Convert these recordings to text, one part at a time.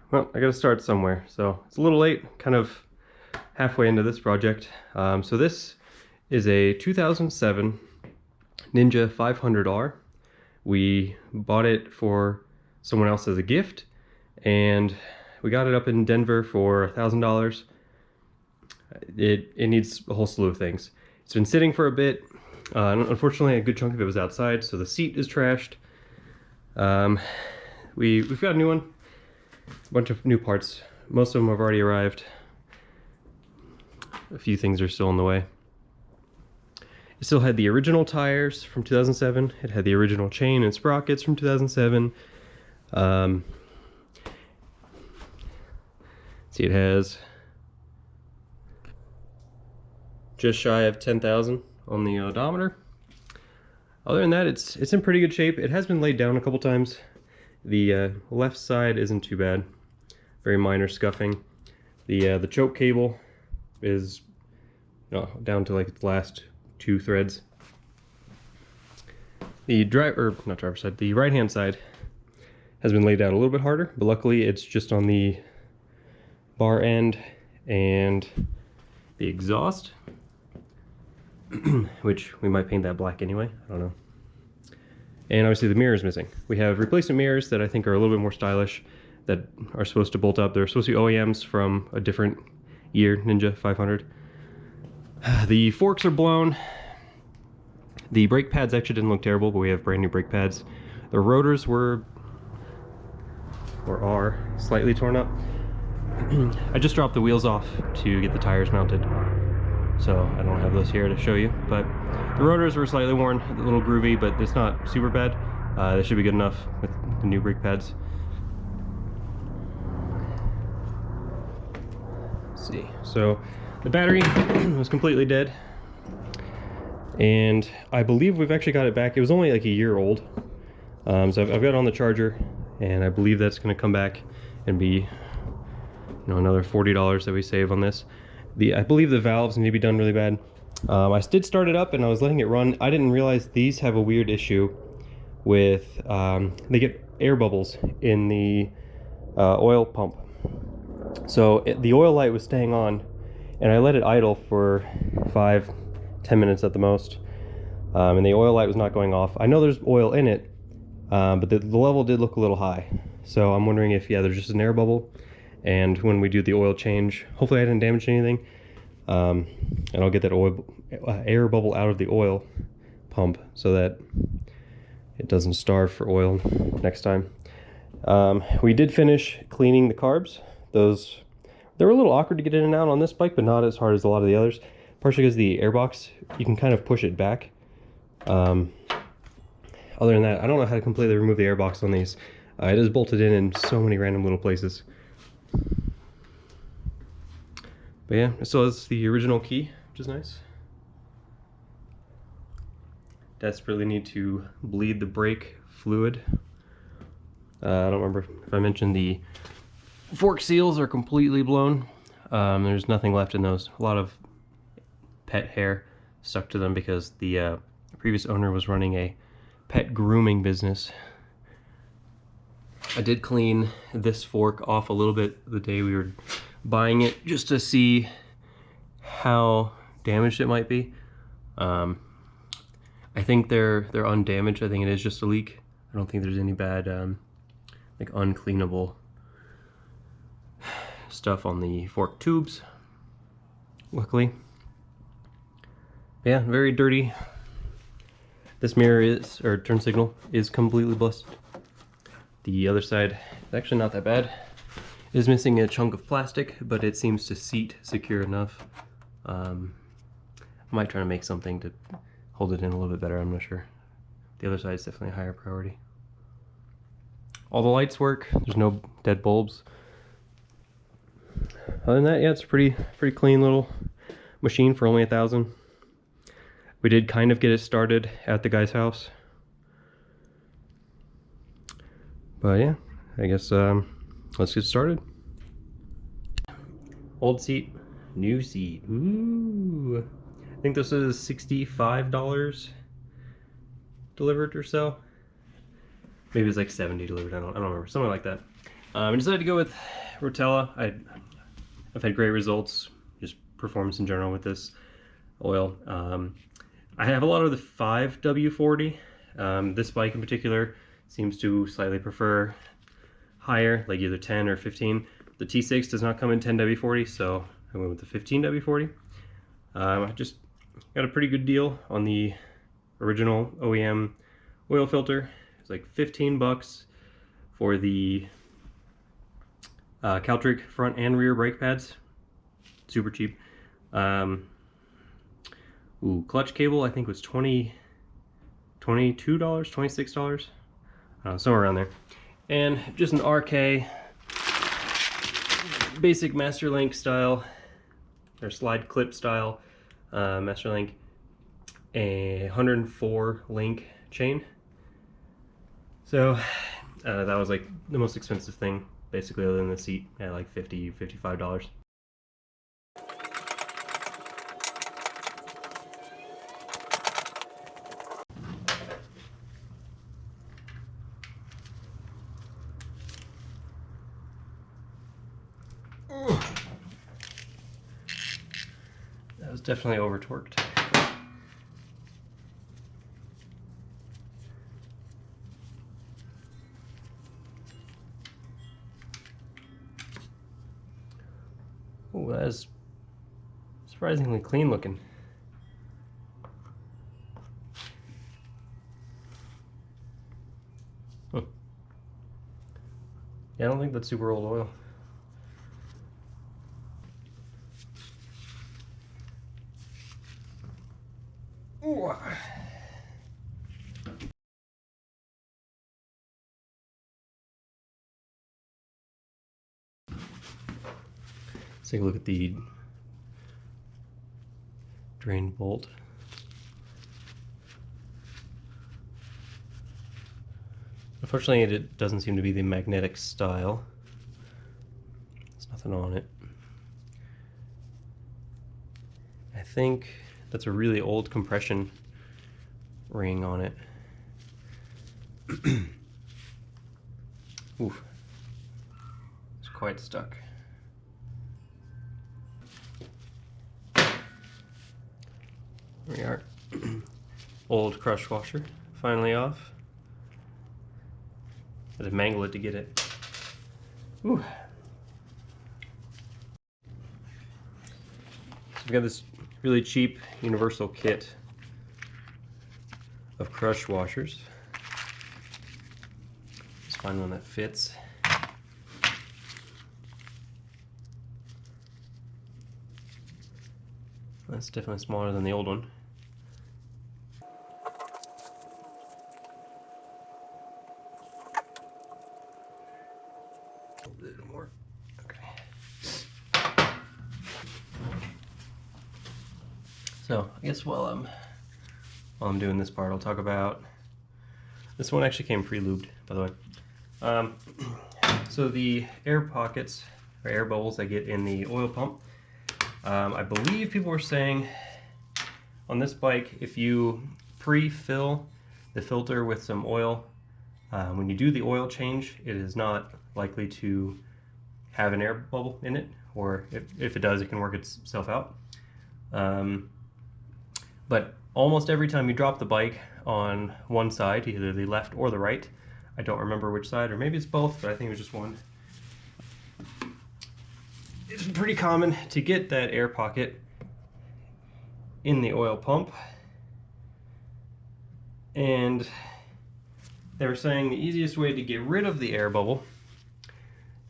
Well, I gotta start somewhere. So it's a little late, kind of halfway into this project. So this is a 2007 Ninja 500R. We bought it for someone else as a gift, and we got it up in Denver for $1,000. It needs a whole slew of things. It's been sitting for a bit. Unfortunately, a good chunk of it was outside, so the seat is trashed. We've got a new one, a bunch of new parts. Most of them have already arrived. A few things are still in the way. It still had the original tires from 2007. It had the original chain and sprockets from 2007. See, it has just shy of 10,000 on the odometer. Other than that, it's in pretty good shape. It has been laid down a couple times. The left side isn't too bad. Very minor scuffing. The choke cable is down to like its last 2 threads. The the right hand side has been laid out a little bit harder, but luckily it's just on the bar end and the exhaust, which we might paint that black anyway, I don't know. And obviously the mirror is missing. We have replacement mirrors that I think are a little bit more stylish that are supposed to bolt up. They're supposed to be OEMs from a different year, Ninja 500. The forks are blown. The brake pads actually didn't look terrible, but we have brand new brake pads. The rotors are slightly torn up. I just dropped the wheels off to get the tires mounted, so I don't have those here to show you. But the rotors were slightly worn, a little groovy, but it's not super bad. They should be good enough with the new brake pads. Let's see. So the battery was completely dead, and I believe we've actually got it back. It was only like a year old, so I've got it on the charger, and I believe that's going to come back and be another $40 that we save on this. I believe the valves need to be done really bad. I did start it up and I was letting it run. I didn't realize these have a weird issue with they get air bubbles in the oil pump. So the oil light was staying on, and I let it idle for 5-10 minutes at the most, and the oil light was not going off. I know there's oil in it, but the level did look a little high. So I'm wondering if, yeah, there's just an air bubble, and when we do the oil change, hopefully I didn't damage anything, and I'll get that air bubble out of the oil pump so that it doesn't starve for oil next time. We did finish cleaning the carbs. They were a little awkward to get in and out on this bike, but not as hard as a lot of the others, partially because the airbox, you can kind of push it back. Other than that, I don't know how to completely remove the airbox on these. It is bolted in so many random little places. But yeah, it still has the original key, which is nice. Desperately need to bleed the brake fluid. I don't remember if I mentioned the fork seals are completely blown. There's nothing left in those. A lot of pet hair stuck to them because the previous owner was running a pet grooming business. I did clean this fork off a little bit the day we were buying it, just to see how damaged it might be. I think they're undamaged. I think it is just a leak. I don't think there's any bad like uncleanable stuff on the fork tubes, luckily. Yeah, very dirty. This mirror turn signal is completely busted. The other side is actually not that bad. It is missing a chunk of plastic, but it seems to seat secure enough. I might try to make something to hold it in a little bit better, I'm not sure. The other side is definitely a higher priority. All the lights work, there's no dead bulbs. Other than that, yeah, it's a pretty clean little machine for only $1,000. We did kind of get it started at the guy's house. But yeah, I guess let's get started. Old seat, new seat. Ooh. I think this is $65 delivered or so. Maybe it's like 70 delivered, I don't remember, something like that. I decided to go with Rotella. I've had great results, just performance in general with this oil. I have a lot of the 5W40. This bike in particular seems to slightly prefer higher, like either 10 or 15. The T6 does not come in 10W40, so I went with the 15W40. I just got a pretty good deal on the original OEM oil filter. It's like 15 bucks for the Caltric front and rear brake pads. Super cheap. Clutch cable I think was $22, $26, somewhere around there. And just an RK basic Master Link style, or slide clip style Master Link, a 104 link chain. So that was like the most expensive thing, basically, other than the seat, at like $50, $55. That was definitely over torqued. Oh, that is surprisingly clean looking. Huh. Yeah, I don't think that's super old oil. Ooh. Let's take a look at the drain bolt. Unfortunately, it doesn't seem to be the magnetic style. There's nothing on it. I think that's a really old compression ring on it. Oof. It's quite stuck. There we are. Old crush washer, finally off. I had to mangle it to get it. Ooh. So we've got this really cheap universal kit of crush washers. Let's find one that fits. That's definitely smaller than the old one. A little more. Okay. So I guess while I'm doing this part, I'll talk about this one. Actually came pre-lubed, by the way. So the air pockets or air bubbles I get in the oil pump. I believe people were saying on this bike, if you pre-fill the filter with some oil, when you do the oil change, it is not likely to have an air bubble in it, or if it does, it can work itself out. But almost every time you drop the bike on one side, either the left or the right, I don't remember which side, or maybe it's both, but I think it was just one. It's pretty common to get that air pocket in the oil pump, and they were saying the easiest way to get rid of the air bubble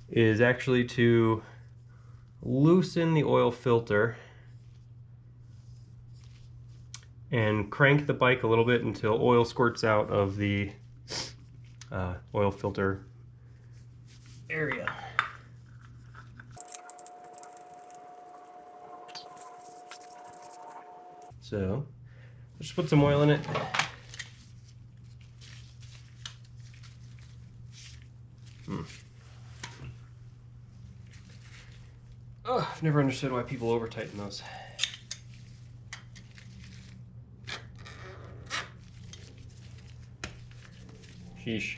is actually to loosen the oil filter and crank the bike a little bit until oil squirts out of the oil filter area. So just put some oil in it. Oh, I've never understood why people over tighten those. Sheesh.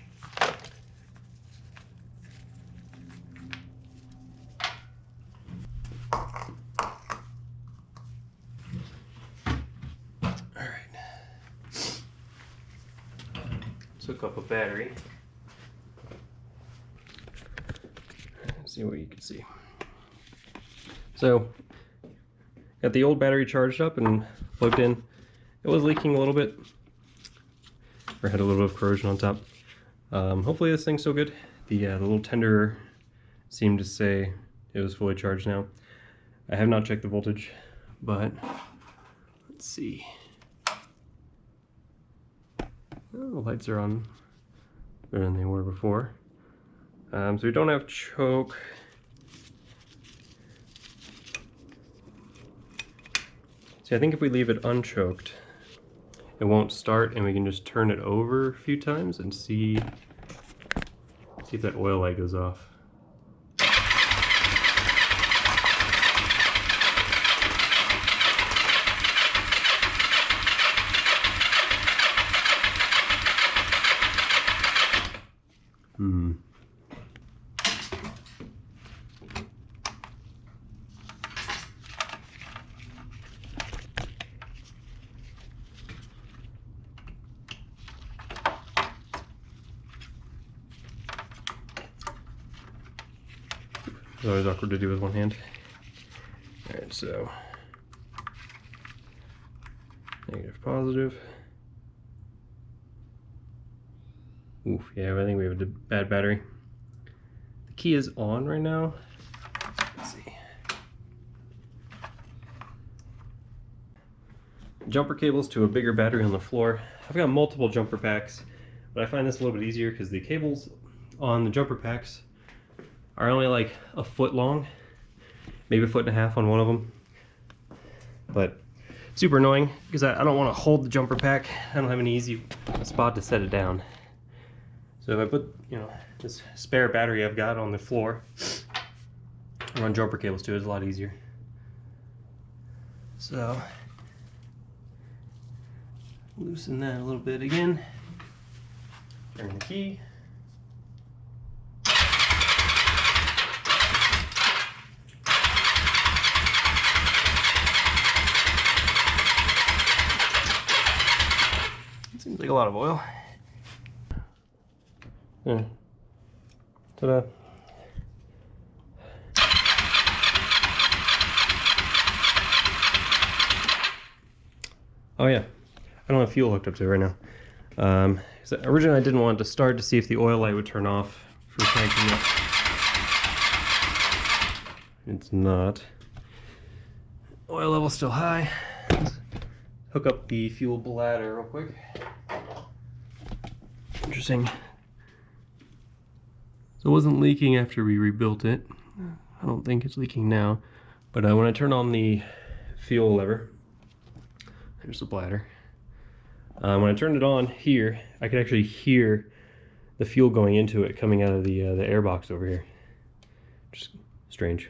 hook up a battery. Let's see what you can see. So, got the old battery charged up and plugged in. It was leaking a little bit, or had a little bit of corrosion on top. Hopefully this thing's still good. The little tender seemed to say it was fully charged now. I have not checked the voltage, but let's see. Oh, the lights are on better than they were before. So we don't have choke. See, I think if we leave it unchoked, it won't start, and we can just turn it over a few times and see if that oil light goes off. It's always awkward to do with one hand. Alright, so negative, positive. Oof, yeah, I think we have a bad battery. The key is on right now. Let's see. Jumper cables to a bigger battery on the floor. I've got multiple jumper packs, but I find this a little bit easier because the cables on the jumper packs are only like a foot long, maybe a foot and a half on one of them. But super annoying because I don't want to hold the jumper pack. I don't have any easy spot to set it down. So if I put, this spare battery I've got on the floor, I run jumper cables to it, it's a lot easier. So loosen that a little bit again. Turn the key. Seems like a lot of oil. Yeah. Ta-da. Oh yeah, I don't have fuel hooked up to it right now. So originally I didn't want it to start to see if the oil light would turn off for cranking it. It's not. Oil level's still high. Let's hook up the fuel bladder real quick. Interesting. So it wasn't leaking after we rebuilt it. I don't think it's leaking now. But when I turn on the fuel lever, there's the bladder. When I turned it on here, I could actually hear the fuel going into it coming out of the air box over here. Just strange.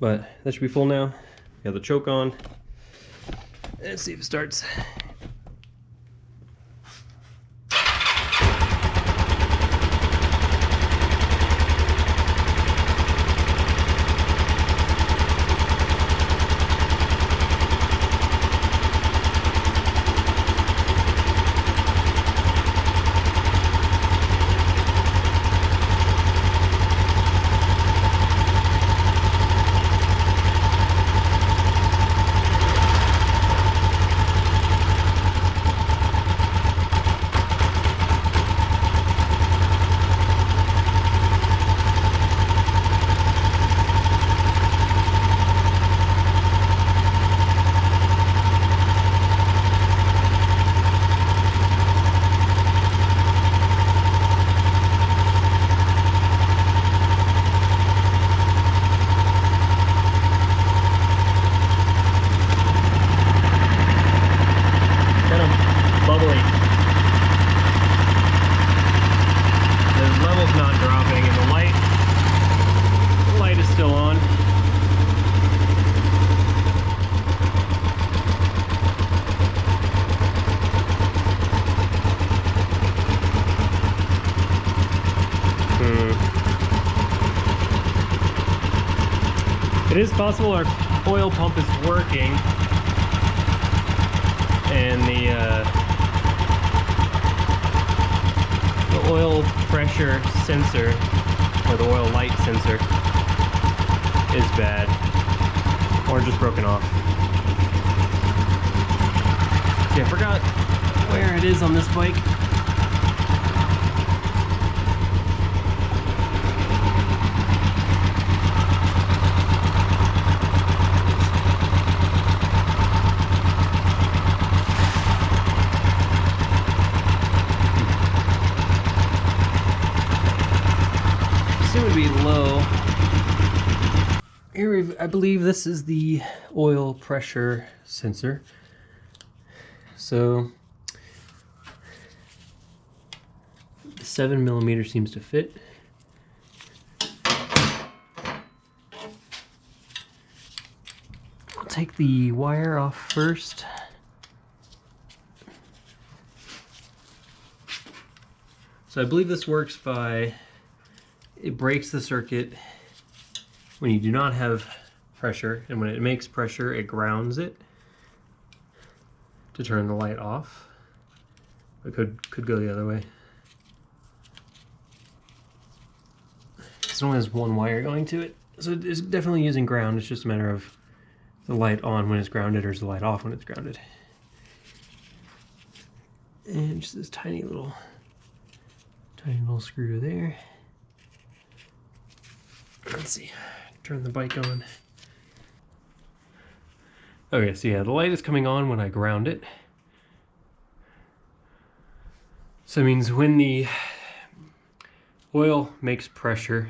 But that should be full now. Got the choke on. Let's see if it starts. It is possible our oil pump is working and the oil pressure sensor, or the oil light sensor, is bad, or just broken off. See, I forgot where it is on this bike. It would be low. Here, I believe this is the oil pressure sensor. So 7mm seems to fit. I'll take the wire off first. So I believe this works by, it breaks the circuit when you do not have pressure, and when it makes pressure, it grounds it to turn the light off. It could go the other way. It only has one wire going to it, so it's definitely using ground. It's just a matter of the light on when it's grounded or is the light off when it's grounded. And just this tiny little screw there. Let's see, turn the bike on. Okay, so yeah, the light is coming on when I ground it. So it means when the oil makes pressure,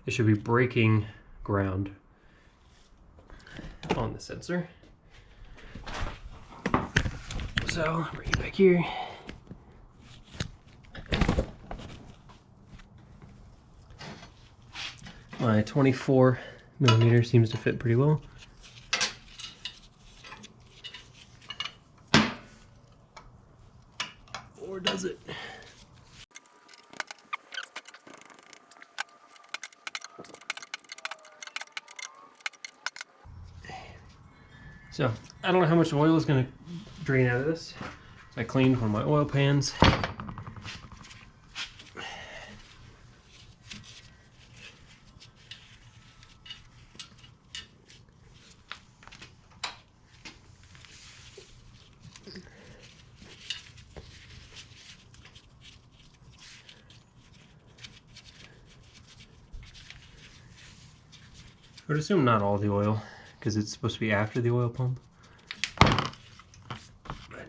it should be breaking ground on the sensor. So, bring it back here. My 24mm seems to fit pretty well. Or does it? So, I don't know how much oil is going to drain out of this. So I cleaned one of my oil pans. I would assume not all the oil, because it's supposed to be after the oil pump. But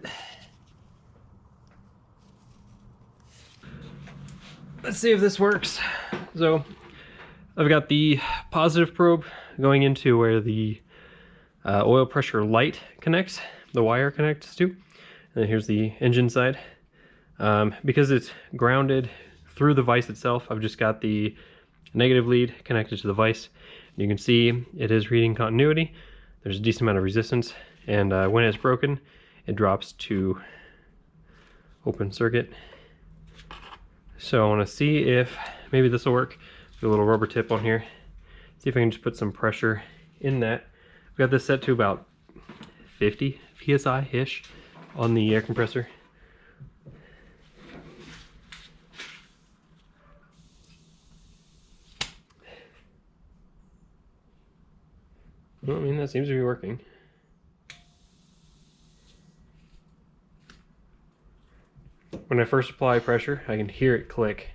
let's see if this works. So I've got the positive probe going into where the oil pressure light connects, the wire connects to. And then here's the engine side. Because it's grounded through the vise itself, I've just got the negative lead connected to the vise. You can see it is reading continuity. There's a decent amount of resistance, and when it's broken, it drops to open circuit. So I want to see if maybe this will work. Put a little rubber tip on here. See if I can just put some pressure in that. I've got this set to about 50 psi-ish on the air compressor. Well, I mean, that seems to be working. When I first apply pressure, I can hear it click.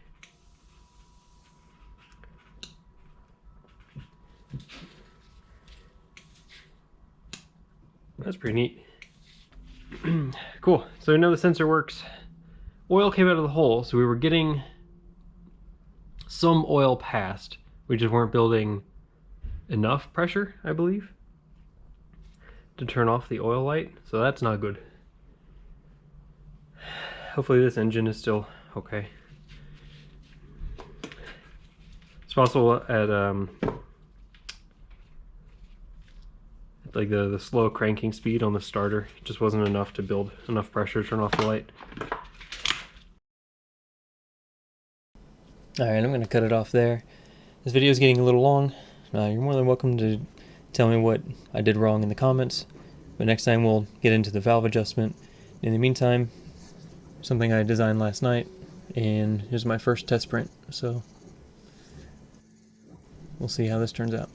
That's pretty neat. Cool, so I know the sensor works. Oil came out of the hole, so we were getting some oil passed. We just weren't building enough pressure, I believe, to turn off the oil light, so that's not good. Hopefully this engine is still okay. It's possible at like the slow cranking speed on the starter, it just wasn't enough to build enough pressure to turn off the light. Alright, I'm going to cut it off there. This video is getting a little long. You're more than welcome to tell me what I did wrong in the comments, but next time we'll get into the valve adjustment. In the meantime, something I designed last night and here's my first test print, so we'll see how this turns out.